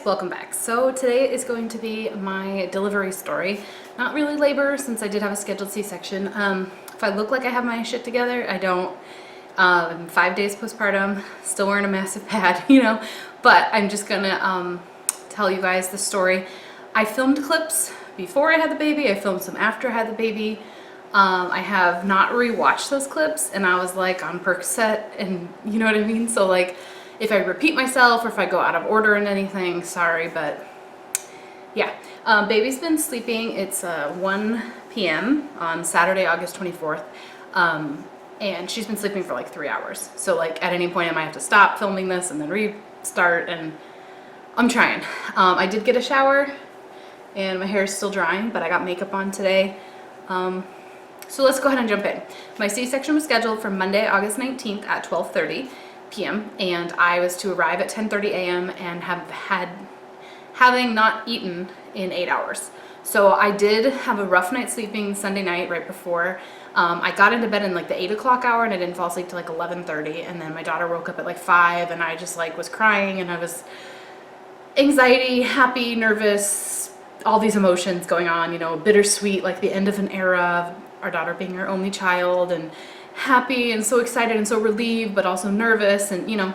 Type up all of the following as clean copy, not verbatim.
welcome back. So today is going to be my delivery story. Not really labor since I did have a scheduled C-section. If I look like I have my shit together, I don't. I'm 5 days postpartum, still wearing a massive pad, you know, but I'm just gonna tell you guys the story. I filmed clips before I had the baby, I filmed some after I had the baby. I have not rewatched those clips and I was like on Percocet and you know what I mean? So like if I repeat myself or if I go out of order in anything, sorry, but yeah. Baby's been sleeping. It's 1 p.m. on Saturday, August 24th. And she's been sleeping for like 3 hours. So like at any point I might have to stop filming this and then restart, and I'm trying. I did get a shower and my hair is still drying, but I got makeup on today. So let's go ahead and jump in. My C-section was scheduled for Monday, August 19th at 12:30 p.m. and I was to arrive at 10:30 a.m. and having not eaten in 8 hours. So I did have a rough night sleeping Sunday night right before. I got into bed in like the 8 o'clock hour and I didn't fall asleep till like 11:30, and then my daughter woke up at like 5 and I just like was crying and I was anxiety, happy, nervous, all these emotions going on, you know, bittersweet, like the end of an era of our daughter being her only child, and happy and so excited and so relieved, but also nervous, and you know,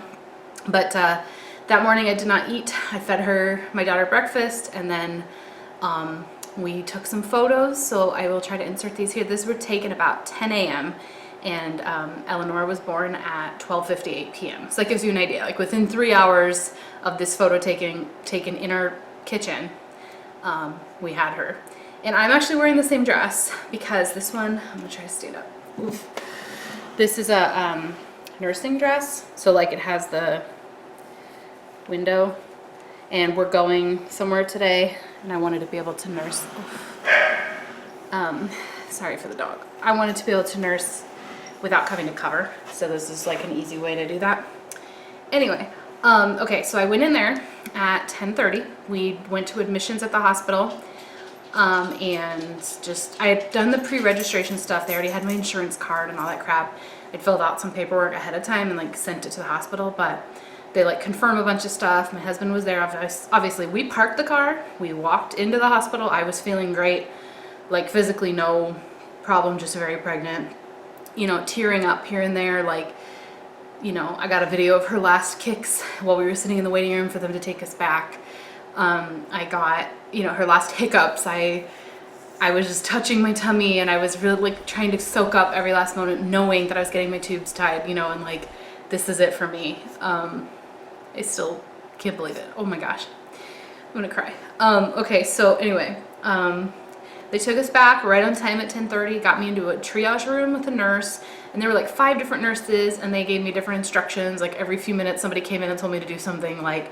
but that morning I did not eat. I fed my daughter breakfast, and then we took some photos, so I will try to insert these here. These were taken about 10 a.m. and Eleanor was born at 12:58 p.m. So that gives you an idea, like within 3 hours of this photo taken in our kitchen, we had her. And I'm actually wearing the same dress because this one, I'm gonna try to stand up. Oof. This is a nursing dress, so like it has the window, and we're going somewhere today and I wanted to be able to nurse. Sorry for the dog. I wanted to be able to nurse without having to cover, so this is like an easy way to do that. Anyway, okay, so I went in there at 10:30. We went to admissions at the hospital, and I had done the pre-registration stuff. They already had my insurance card and all that crap. I'd filled out some paperwork ahead of time and like sent it to the hospital, but they like confirmed a bunch of stuff. My husband was there. Obviously, we parked the car. We walked into the hospital. I was feeling great, like physically no problem, just very pregnant, you know, tearing up here and there. Like, you know, I got a video of her last kicks while we were sitting in the waiting room for them to take us back. I got, you know, her last hiccups. I was just touching my tummy and I was really like trying to soak up every last moment, knowing that I was getting my tubes tied, you know, and like, this is it for me. I still can't believe it. Oh my gosh, I'm gonna cry. Okay, so anyway, they took us back right on time at 10:30, got me into a triage room with a nurse, and there were like 5 different nurses, and they gave me different instructions. Like every few minutes somebody came in and told me to do something, like,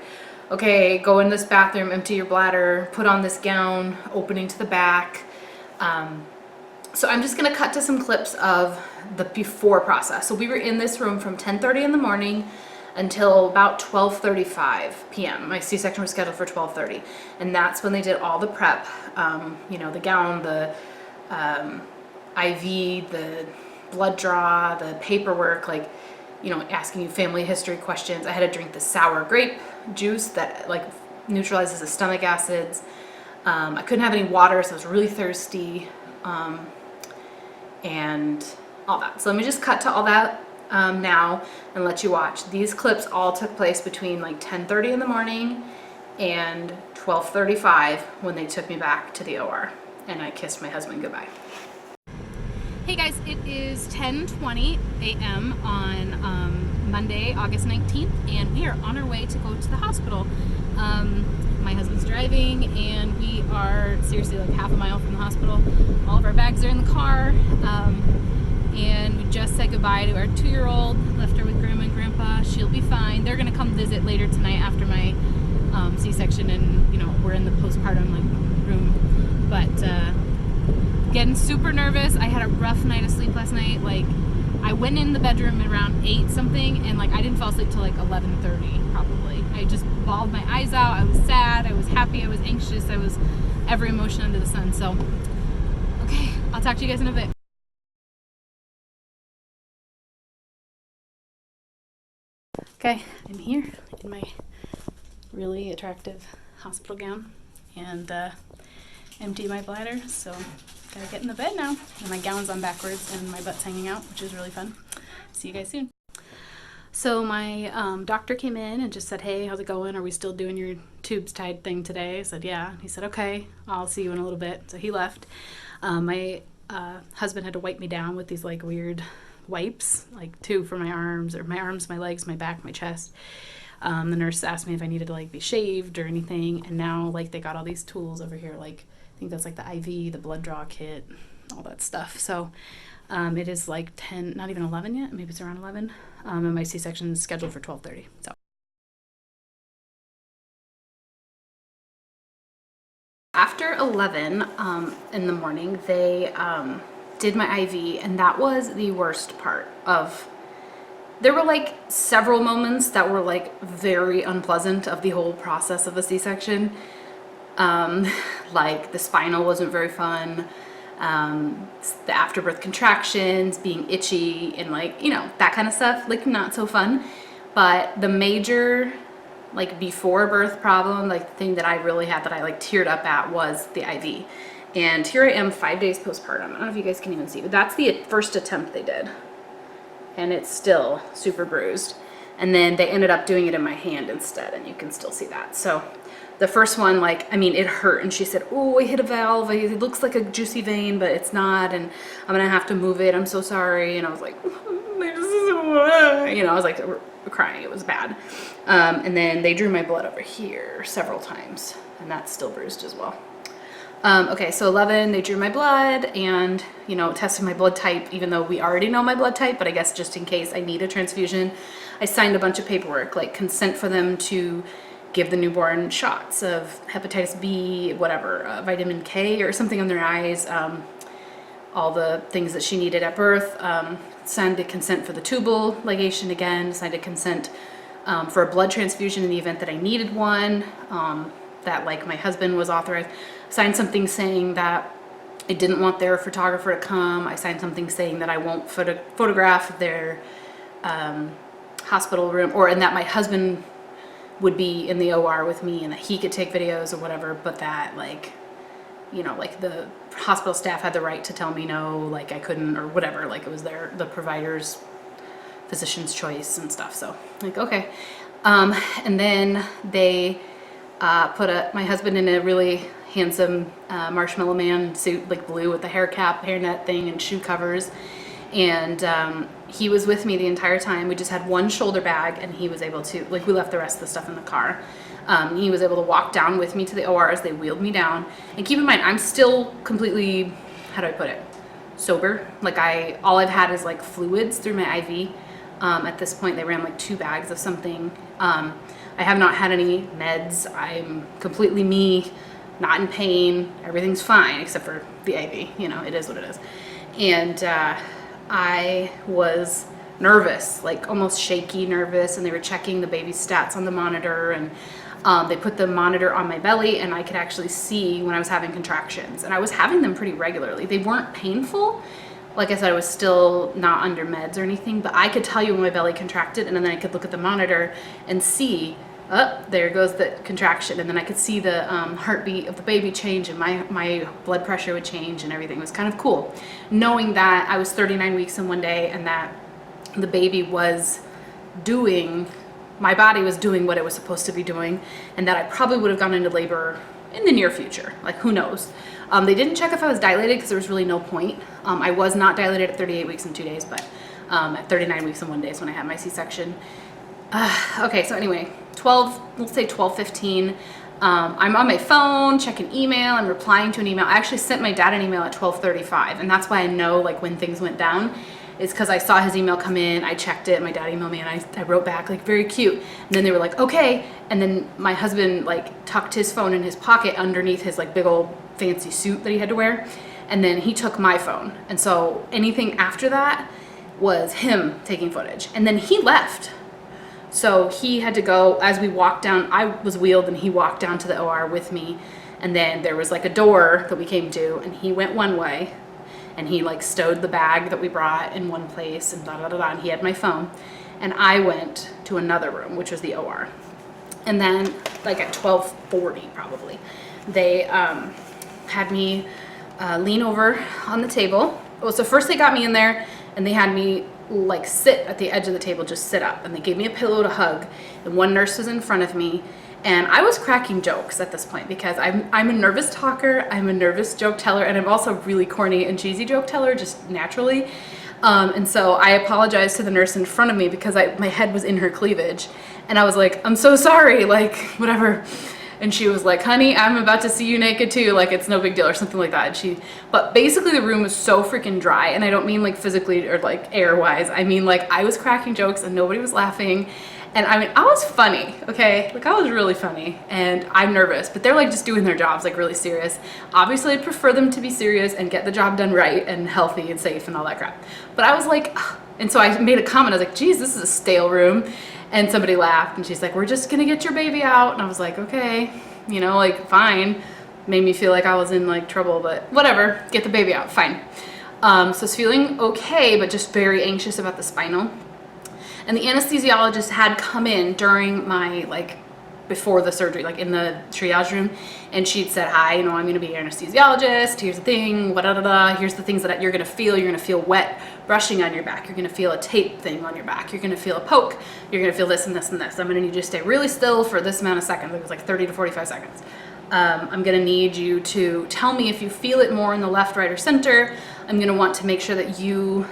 okay, go in this bathroom, empty your bladder, put on this gown, opening to the back. So I'm just gonna cut to some clips of the before process. So we were in this room from 10:30 in the morning until about 12:35 p.m. My C-section was scheduled for 12:30, and that's when they did all the prep, you know, the gown, the IV, the blood draw, the paperwork, like, you know, asking you family history questions. I had to drink the sour grape juice that like neutralizes the stomach acids. I couldn't have any water, so I was really thirsty, and all that. So let me just cut to all that now and let you watch. These clips all took place between like 10:30 in the morning and 12:35 when they took me back to the OR and I kissed my husband goodbye. Hey guys, it is 10:20 a.m. on Monday, August 19th, and we are on our way to go to the hospital. My husband's driving and we are seriously like half a mile from the hospital. All of our bags are in the car, and we just said goodbye to our 2-year-old, left her with Grandma and Grandpa. She'll be fine. They're gonna come visit later tonight after my C-section, and you know, we're in the postpartum like room, but getting super nervous. I had a rough night of sleep last night. Like, I went in the bedroom around 8 something and like I didn't fall asleep till like 11:30 probably. I just bawled my eyes out. I was sad, I was happy, I was anxious, I was every emotion under the sun. So okay, I'll talk to you guys in a bit. Okay, I'm here in my really attractive hospital gown and empty my bladder. So gotta get in the bed now. And my gown's on backwards and my butt's hanging out, which is really fun. See you guys soon. So my doctor came in and just said, hey, how's it going? Are we still doing your tubes tied thing today? I said, yeah. He said, okay, I'll see you in a little bit. So he left. My husband had to wipe me down with these like weird wipes, like 2 for my arms, my legs, my back, my chest. The nurse asked me if I needed to like be shaved or anything. And now like they got all these tools over here. Like I think that's like the IV, the blood draw kit, all that stuff. So it is like 10, not even 11 yet. Maybe it's around 11. And my C-section is scheduled for 12:30. So after 11 in the morning, they did my IV, and that was the worst part of. There were like several moments that were like very unpleasant of the whole process of a C-section. Like the spinal wasn't very fun. The afterbirth contractions, being itchy, and like, you know, that kind of stuff, like not so fun. But the major like before birth problem, like the thing that I really had that I like teared up at was the IV. And here I am 5 days postpartum. I don't know if you guys can even see, but that's the first attempt they did. And it's still super bruised. And then they ended up doing it in my hand instead, and you can still see that. So the first one, like, I mean, it hurt, and she said, oh, I hit a valve, it looks like a juicy vein, but it's not, and I'm gonna have to move it, I'm so sorry. And I was like, you know, I was like crying, it was bad. And then they drew my blood over here several times, and that's still bruised as well. Okay, so 11, they drew my blood and, you know, tested my blood type, even though we already know my blood type, but I guess just in case I need a transfusion, I signed a bunch of paperwork, like consent for them to give the newborn shots of hepatitis B, whatever, vitamin K or something on their eyes, all the things that she needed at birth, signed a consent for the tubal ligation again, signed a consent for a blood transfusion in the event that I needed one, that like my husband was authorized, signed something saying that I didn't want their photographer to come. I signed something saying that I won't photograph their hospital room, and that my husband would be in the OR with me and that he could take videos or whatever, but that like, you know, like the hospital staff had the right to tell me no, like I couldn't or whatever, like it was the provider's physician's choice and stuff. So like, okay. And then they put my husband in a really handsome Marshmallow Man suit, like blue with the hair cap, hairnet thing, and shoe covers. And he was with me the entire time. We just had one shoulder bag, and he was able to, like, we left the rest of the stuff in the car. He was able to walk down with me to the OR as they wheeled me down. And keep in mind, I'm still completely, how do I put it, sober. Like all I've had is like fluids through my IV. At this point, they ran like 2 bags of something. I have not had any meds. I'm completely me, not in pain. Everything's fine except for the IV. You know, it is what it is. And I was nervous, like almost shaky nervous, and they were checking the baby's stats on the monitor, and they put the monitor on my belly, and I could actually see when I was having contractions, and I was having them pretty regularly. They weren't painful. Like I said, I was still not under meds or anything, but I could tell you when my belly contracted, and then I could look at the monitor and see, oh, there goes the contraction, and then I could see the heartbeat of the baby change, and my blood pressure would change, and everything. It was kind of cool knowing that I was 39 weeks in one day, and that the baby was doing, my body was doing what it was supposed to be doing, and that I probably would have gone into labor in the near future. Like, who knows? They didn't check if I was dilated because there was really no point. I was not dilated at 38 weeks and 2 days, but at 39 weeks and 1 day is when I had my C-section. Okay, so anyway, let's say 12:15. I'm on my phone checking email. I'm replying to an email. I actually sent my dad an email at 12:35, and that's why I know like when things went down, is because I saw his email come in. I checked it. My dad emailed me, and I wrote back like very cute. And then they were like, okay. And then my husband like tucked his phone in his pocket underneath his like big old fancy suit that he had to wear, and then he took my phone. And so anything after that was him taking footage, and then he left. So he had to go, as we walked down, I was wheeled and he walked down to the OR with me. And then there was like a door that we came to, and he went one way, and he like stowed the bag that we brought in one place, and da da da da, and he had my phone. And I went to another room, which was the OR. And then like at 12:40 probably, they had me lean over on the table. Well, so first they got me in there and they had me like sit at the edge of the table, just sit up, and they gave me a pillow to hug, and one nurse was in front of me. And I was cracking jokes at this point because I'm a nervous talker, I'm a nervous joke teller, and I'm also really corny and cheesy joke teller just naturally. And so I apologized to the nurse in front of me because my head was in her cleavage. And I was like, I'm so sorry, like, whatever. And she was like, honey, I'm about to see you naked too, like it's no big deal, or something like that. But basically the room was so freaking dry, and I don't mean like physically or like air-wise, I mean like I was cracking jokes and nobody was laughing. And I mean, I was funny, okay? Like I was really funny, and I'm nervous, but they're like just doing their jobs, like really serious. Obviously I'd prefer them to be serious and get the job done right and healthy and safe and all that crap. But I was like, ugh. And so I made a comment, I was like, geez, this is a stale room. And somebody laughed, and she's like, we're just gonna get your baby out. And I was like, okay, you know, like fine. Made me feel like I was in like trouble, but whatever, get the baby out, fine. So I was feeling okay, but just very anxious about the spinal. And the anesthesiologist had come in during my, like, before the surgery, like in the triage room, and she'd said, hi, you know, I'm gonna be your anesthesiologist, here's the thing, here's the things that you're gonna feel wet brushing on your back, you're gonna feel a tape thing on your back, you're gonna feel a poke, you're gonna feel this and this and this. I'm gonna need you to stay really still for this amount of seconds. It was like 30 to 45 seconds. I'm gonna need you to tell me if you feel it more in the left, right, or center. I'm gonna want to make sure that you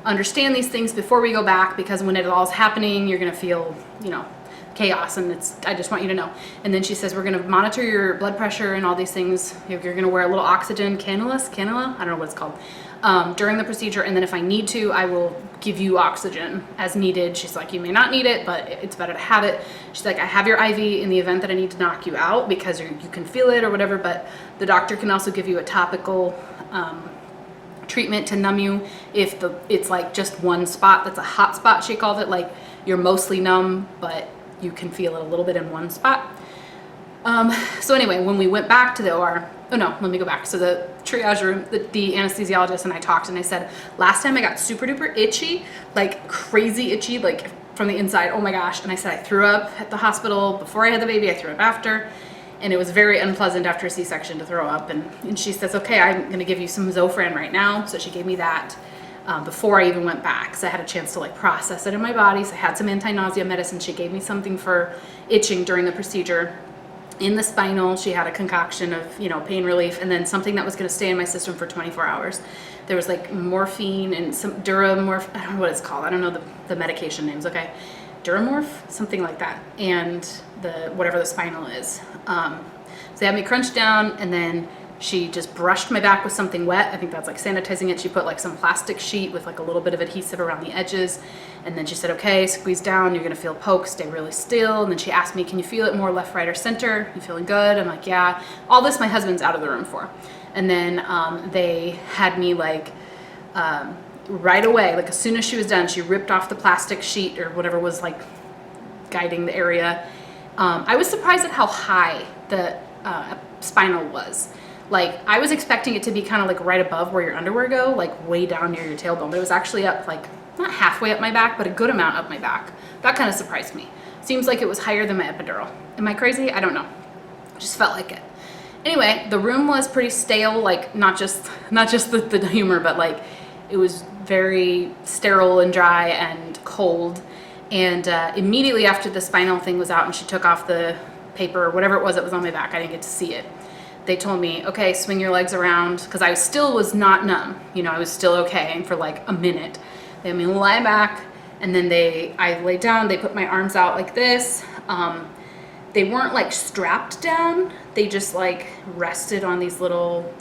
understand these things before we go back, because when it all's happening, you're gonna feel, you know, chaos, and I just want you to know. And then she says, we're gonna monitor your blood pressure and all these things. You're gonna wear a little oxygen cannula, I don't know what it's called, during the procedure, and then if I need to, I will give you oxygen as needed. She's like, you may not need it, but it's better to have it. She's like, I have your IV in the event that I need to knock you out because you can feel it or whatever, but the doctor can also give you a topical treatment to numb you if it's like just one spot that's a hot spot, she called it, like you're mostly numb but you can feel it a little bit in one spot. So anyway, when we went back to the OR, oh no, let me go back. So the triage room, the anesthesiologist and I talked, and I said, last time I got super duper itchy, like crazy itchy, like from the inside, oh my gosh. And I said I threw up at the hospital before I had the baby, I threw up after. And it was very unpleasant after a C-section to throw up. And she says, okay, I'm gonna give you some Zofran right now. So she gave me that before I even went back. So I had a chance to like process it in my body. So I had some anti-nausea medicine. She gave me something for itching during the procedure. In the spinal, she had a concoction of, you know, pain relief, and then something that was gonna stay in my system for 24 hours. There was like morphine and some Duramorph, I don't know what it's called. I don't know the medication names, okay. Duramorph, something like that, and whatever the spinal is. So they had me crunched down, and then she just brushed my back with something wet. I think that's like sanitizing it. She put like some plastic sheet with like a little bit of adhesive around the edges, and then she said, okay, squeeze down, you're gonna feel poke, stay really still. And then she asked me, can you feel it more left, right, or center? You feeling good? I'm like, yeah. All this my husband's out of the room for. And then they had me like right away, like as soon as she was done, she ripped off the plastic sheet or whatever was like guiding the area. I was surprised at how high the spinal was. Like I was expecting it to be kind of like right above where your underwear go, like way down near your tailbone, but it was actually up like not halfway up my back, but a good amount up my back. That kind of surprised me. Seems like it was higher than my epidural. Am I crazy? I don't know. Just felt like it. Anyway, the room was pretty stale, like not just the humor, but like it was very sterile and dry and cold. And immediately after the spinal thing was out and she took off the paper or whatever it was that was on my back, I didn't get to see it. They told me, okay, swing your legs around, because I still was not numb. You know, I was still okay, and for like a minute. They had me lie back, and then I laid down, they put my arms out like this. They weren't like strapped down, they just like rested on these little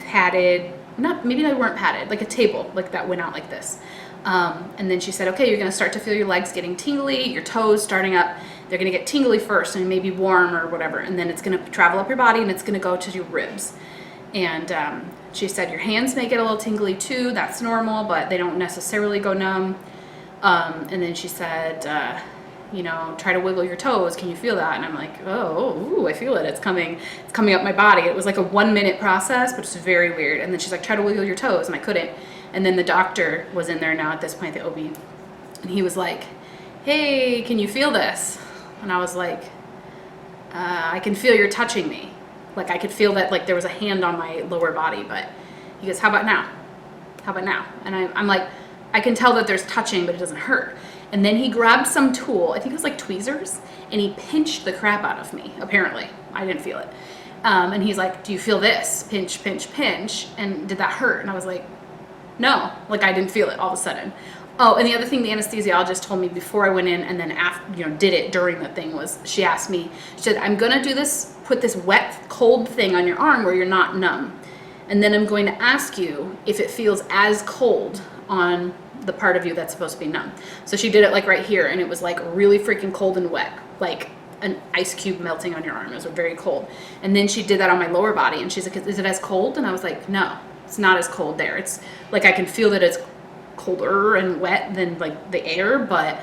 padded, maybe they weren't padded, like a table like that went out like this. And then she said, okay, you're gonna start to feel your legs getting tingly, your toes starting up. They're gonna get tingly first and maybe warm or whatever, and then it's gonna travel up your body and it's gonna go to your ribs. And she said your hands may get a little tingly too, that's normal, but they don't necessarily go numb. And then she said, you know, try to wiggle your toes, can you feel that? And I'm like, ooh, I feel it, it's coming up my body. It was like a 1 minute process, but it's very weird. And then she's like, try to wiggle your toes, and I couldn't. And then the doctor was in there now at this point, the OB, and he was like, hey, can you feel this? And I was like, I can feel you're touching me. Like I could feel that like there was a hand on my lower body, but he goes, how about now? How about now? And I'm like, I can tell that there's touching, but it doesn't hurt. And then he grabbed some tool, I think it was like tweezers, and he pinched the crap out of me, apparently. I didn't feel it. And he's like, do you feel this? Pinch, pinch, pinch. And did that hurt? And I was like, no, like I didn't feel it all of a sudden. Oh, and the other thing the anesthesiologist told me before I went in and then after, you know, did it during the thing was she asked me, she said, I'm gonna do this, put this wet, cold thing on your arm where you're not numb. And then I'm going to ask you if it feels as cold on the part of you that's supposed to be numb. So she did it like right here, and it was like really freaking cold and wet, like an ice cube melting on your arm. It was very cold. And then she did that on my lower body, and she's like, is it as cold? And I was like, no, it's not as cold there. It's like I can feel that it's colder and wet than like the air, but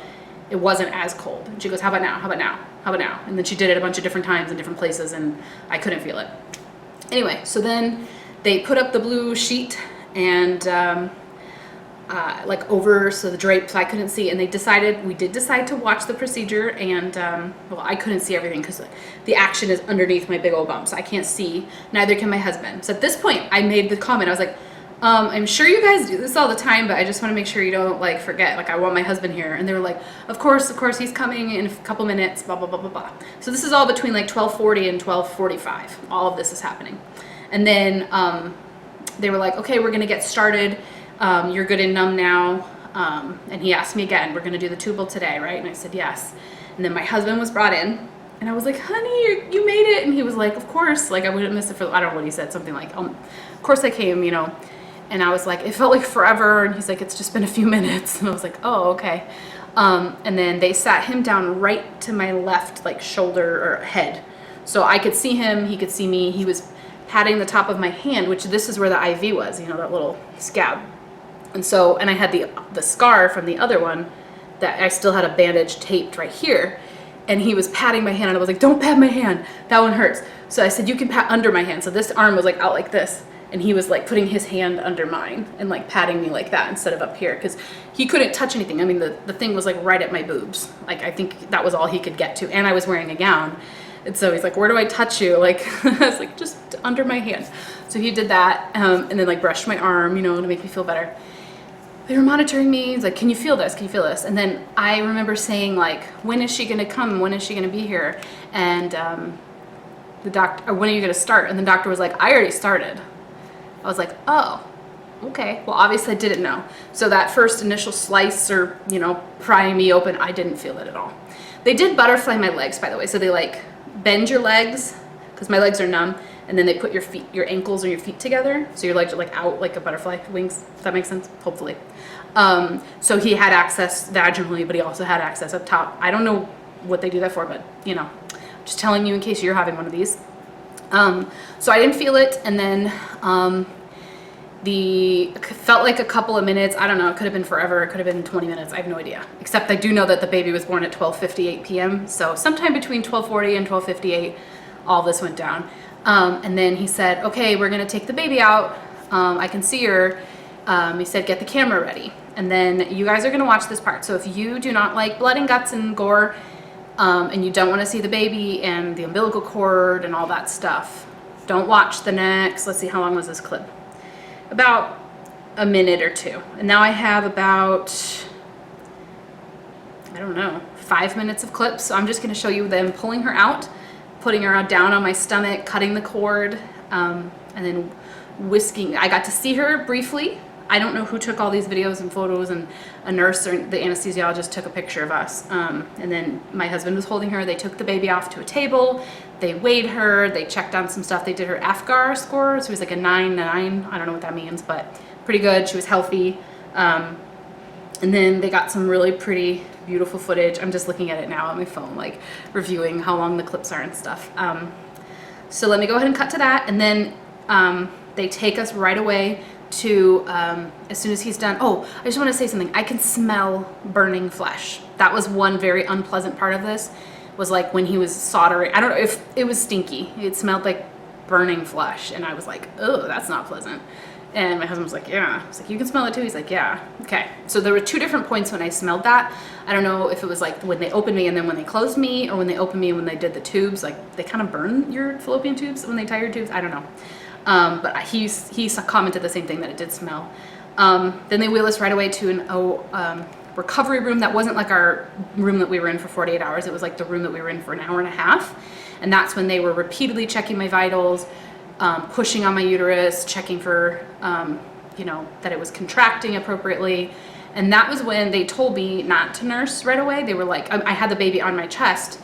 it wasn't as cold. And she goes, how about now? How about now? How about now? And then she did it a bunch of different times in different places, and I couldn't feel it. Anyway, so then they put up the blue sheet and like over, so the drape, so I couldn't see, and we did decide to watch the procedure, and well, I couldn't see everything because the action is underneath my big old bump, so I can't see, neither can my husband. So at this point, I made the comment, I was like, I'm sure you guys do this all the time, but I just want to make sure you don't like forget, like I want my husband here. And they were like, of course, he's coming in a couple minutes, blah, blah, blah, blah, blah. So this is all between like 12:40 and 12:45. All of this is happening. And then they were like, okay, we're going to get started. You're good and numb now. And he asked me again, we're going to do the tubal today, right? And I said, yes. And then my husband was brought in, and I was like, honey, you made it. And he was like, of course, like I wouldn't miss it for, I don't know what he said, something like, of course I came, you know. And I was like, it felt like forever. And he's like, it's just been a few minutes. And I was like, oh, okay. And then they sat him down right to my left, like shoulder or head. So I could see him, he could see me. He was patting the top of my hand, which this is where the IV was, you know, that little scab. And so, and I had the scar from the other one that I still had a bandage taped right here. And he was patting my hand, and I was like, don't pat my hand, that one hurts. So I said, you can pat under my hand. So this arm was like out like this. And he was like putting his hand under mine and like patting me like that instead of up here, because he couldn't touch anything. I mean, the thing was like right at my boobs. Like I think that was all he could get to. And I was wearing a gown. And so he's like, where do I touch you? Like, I was like, just under my hand. So he did that, and then like brushed my arm, you know, to make me feel better. They were monitoring me. He's like, can you feel this? Can you feel this? And then I remember saying like, when is she going to come? When is she going to be here? And the doctor, when are you going to start? And the doctor was like, I already started. I was like, oh, okay. Well, obviously I didn't know. So that first initial slice or, you know, prying me open, I didn't feel it at all. They did butterfly my legs, by the way. So they like bend your legs, because my legs are numb, and then they put your feet, your ankles or your feet together. So your legs are like out like a butterfly wings. Does that make sense? Hopefully. So he had access vaginally, but he also had access up top. I don't know what they do that for, but you know, just telling you in case you're having one of these. So I didn't feel it, and then felt like a couple of minutes. I don't know, it could have been forever, it could have been 20 minutes, I have no idea. Except I do know that the baby was born at 12:58 p.m. So sometime between 12:40 and 12:58, all this went down. And then he said, okay, we're gonna take the baby out. I can see her. He said, get the camera ready. And then you guys are gonna watch this part. So if you do not like blood and guts and gore, and you don't want to see the baby and the umbilical cord and all that stuff, don't watch the next, let's see, how long was this clip? About a minute or two. And now I have about, I don't know, 5 minutes of clips. So I'm just going to show you them pulling her out, putting her down on my stomach, cutting the cord, and then whisking. I got to see her briefly. I don't know who took all these videos and photos, and a nurse or the anesthesiologist took a picture of us. And then my husband was holding her. They took the baby off to a table. They weighed her. They checked on some stuff. They did her AFGAR score. So it was like a 9-9. I don't know what that means, but pretty good. She was healthy. And then they got some really pretty, beautiful footage. I'm just looking at it now on my phone, like reviewing how long the clips are and stuff. So let me go ahead and cut to that. And then they take us right away to, as soon as he's done, oh, I just want to say something. I can smell burning flesh. That was one very unpleasant part of this, was like when he was soldering. I don't know if it was stinky. It smelled like burning flesh, and I was like, oh, that's not pleasant. And my husband was like, yeah. I was like, you can smell it too? He's like, yeah. Okay. So there were 2 different points when I smelled that. I don't know if it was like when they opened me and then when they closed me, or when they opened me and when they did the tubes. Like they kind of burn your fallopian tubes when they tie your tubes. I don't know. But he commented the same thing, that it did smell. Then they wheeled us right away to an recovery room that wasn't like our room that we were in for 48 hours. It was like the room that we were in for an hour and a half. And that's when they were repeatedly checking my vitals, pushing on my uterus, checking for, that it was contracting appropriately. And that was when they told me not to nurse right away. They were like, I had the baby on my chest,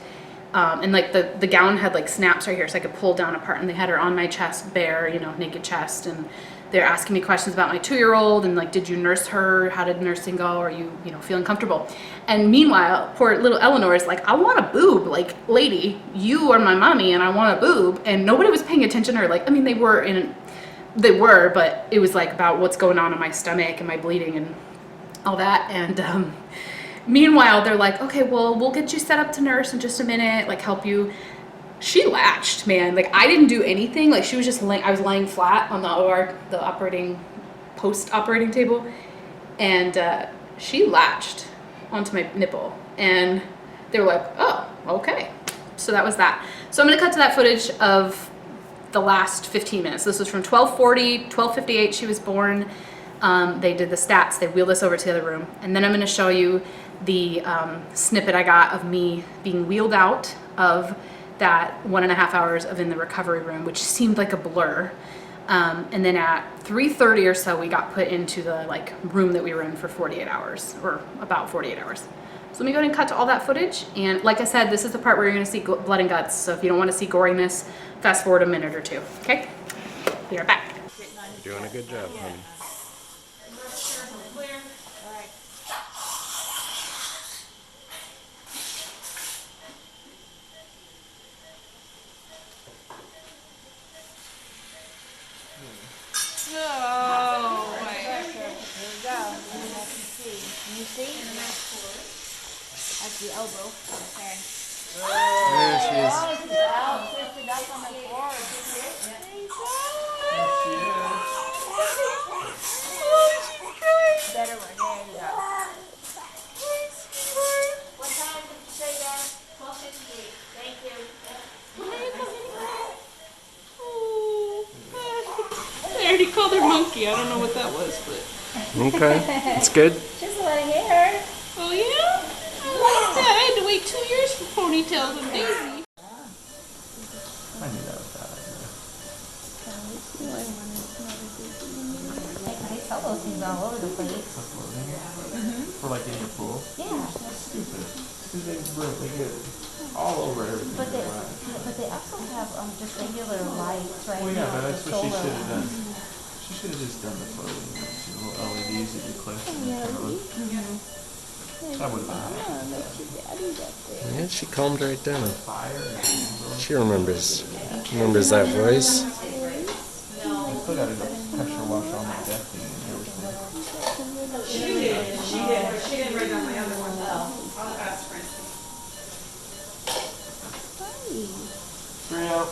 and like the gown had like snaps right here, so I could pull down apart, and they had her on my chest, bare, naked chest. And they're asking me questions about my 2-year-old and like, did you nurse her? How did nursing go? Are you, feeling comfortable? And meanwhile, poor little Eleanor is like, I want a boob. Like, lady, you are my mommy and I want a boob. And nobody was paying attention to her. Like, I mean, they were, but it was like about what's going on in my stomach and my bleeding and all that. And meanwhile, they're like, okay, well, we'll get you set up to nurse in just a minute, like help you. She latched, man. Like, I didn't do anything. Like, she was just I was laying flat on the post-operating table, and she latched onto my nipple, and they were like, oh, okay. So that was that. So I'm gonna cut to that footage of the last 15 minutes. This was from 12:40, 12:58 she was born. They did the stats, they wheeled us over to the other room, and then I'm gonna show you the snippet I got of me being wheeled out of that 1.5 hours of in the recovery room, which seemed like a blur. And then at 3:30 or so, we got put into the room that we were in for 48 hours, or about 48 hours. So let me go ahead and cut to all that footage. And like I said, this is the part where you're gonna see blood and guts. So if you don't wanna see goriness, fast forward a minute or 2, okay? Be right back. You're doing a good job, honey. That's the elbow. Okay. There she is. She's out, twisted up on the floor. There she is. Better one. There you go. What time did you say that? 12:58. Thank you. I already called her monkey. I don't know what that was, but. Okay, that's good. Just a lot of hair. Oh yeah? I like that. I had to wait 2 years for ponytails and Daisy. I knew that was a bad idea. I saw those things all over the place. For like in your pool? Yeah. That's stupid. They get all over everything. But they also have just regular lights, right? Well, yeah, but that's what she solar should have done. ones. She should have just done the floating ones, little LEDs that you click. That would have been yeah, she calmed right down. She remembers that voice. I still got enough pressure wash on my deck and everything. She did write down my other one. I'll ask Frank. Three out.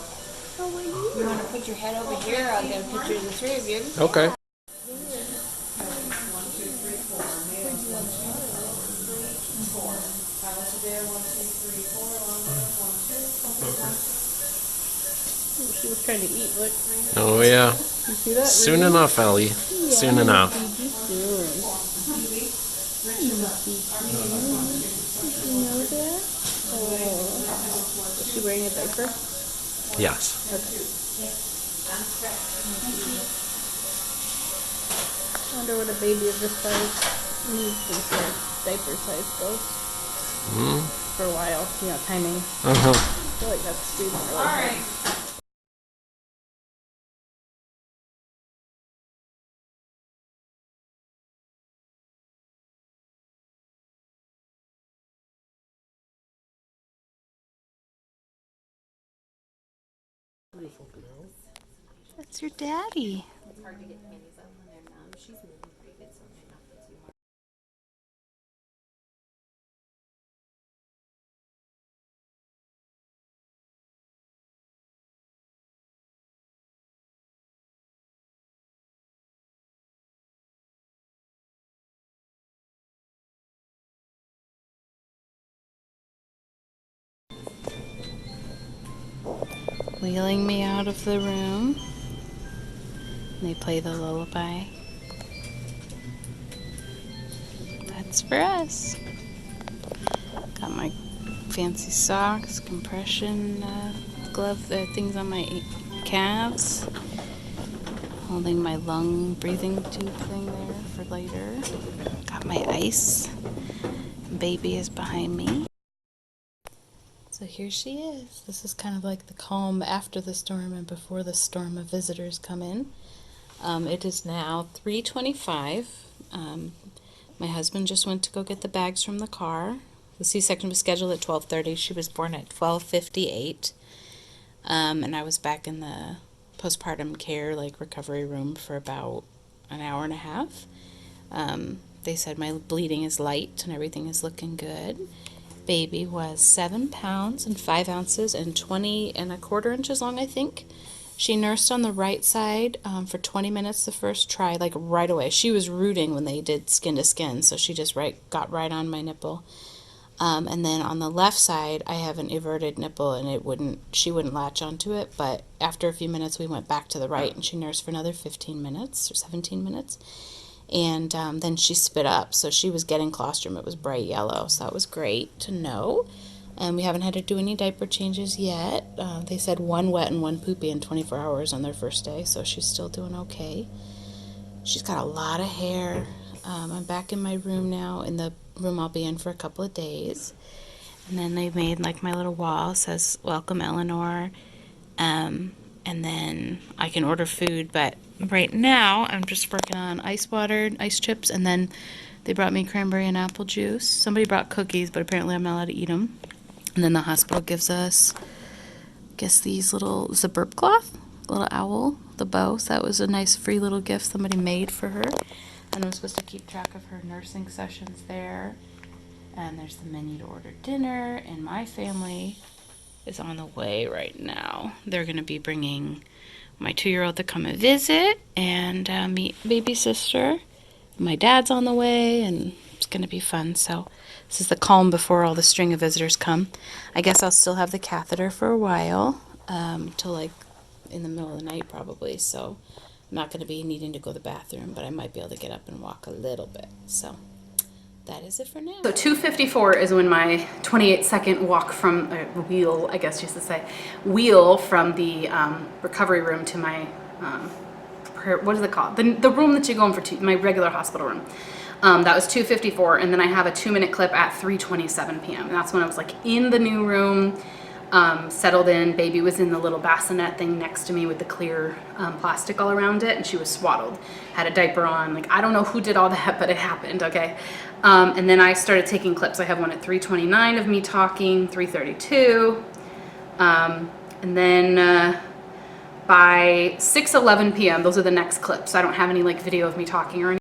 You want to put your head over here? I'll get a picture of the 3 of you. Okay. She was trying to eat. Look. Oh yeah. You see that? Soon enough, Ellie. Soon enough. Is she wearing a diaper? Yes. I wonder what a baby of this size needs as far as diaper size goes. For a while, timing. I feel like that's student really. That's your daddy. wheeling me out of the room. They play the lullaby. That's for us. Got my fancy socks, compression glove things on my calves. Holding my lung breathing tube thing there for later. Got my ice. Baby is behind me. So here she is. This is kind of like the calm after the storm and before the storm of visitors come in. It is now 3:25. My husband just went to go get the bags from the car. The C-section was scheduled at 12:30. She was born at 12:58. And I was back in the postpartum care, like recovery room for about an hour and a half. They said my bleeding is light and everything is looking good. Baby was 7 pounds and 5 ounces and 20 1/4 inches long, I think. She nursed on the right side for 20 minutes the first try, like right away. She was rooting when they did skin to skin, so she just got right on my nipple. And then on the left side, I have an everted nipple, and she wouldn't latch onto it. But after a few minutes, we went back to the right, and she nursed for another 15 minutes or 17 minutes. And then she spit up, so she was getting colostrum. It was bright yellow, so that was great to know. And we haven't had to do any diaper changes yet. They said 1 wet and 1 poopy in 24 hours on their first day, so she's still doing okay. She's got a lot of hair. I'm back in my room now, in the room I'll be in for a couple of days. And then they made like my little wall, says welcome Eleanor. And then I can order food, but right now I'm just working on ice water, ice chips, and then they brought me cranberry and apple juice. Somebody brought cookies, but apparently I'm not allowed to eat them. And then the hospital gives us, I guess, these it's a burp cloth, little owl, the bow. So that was a nice free little gift somebody made for her. And I'm supposed to keep track of her nursing sessions there. And there's the menu to order dinner, and my family is on the way right now. They're going to be bringing my 2-year-old to come and visit and meet baby sister. My dad's on the way, and it's going to be fun. So this is the calm before all the string of visitors come. I guess I'll still have the catheter for a while, till like in the middle of the night probably. So I'm not going to be needing to go to the bathroom, but I might be able to get up and walk a little bit. So that is it for now. So 2:54 is when my 28-second walk from wheel, I guess you should say, wheel from the recovery room to my, what is it called? The room that you go in for my regular hospital room. That was 2:54, and then I have a 2-minute clip at 3:27 p.m. And that's when I was like in the new room, settled in. Baby was in the little bassinet thing next to me with the clear plastic all around it, and she was swaddled, had a diaper on. Like, I don't know who did all that, but it happened, okay? And then I started taking clips. I have one at 3:29 of me talking, 3:32, and then by 6:11 p.m., those are the next clips. I don't have any like video of me talking or anything.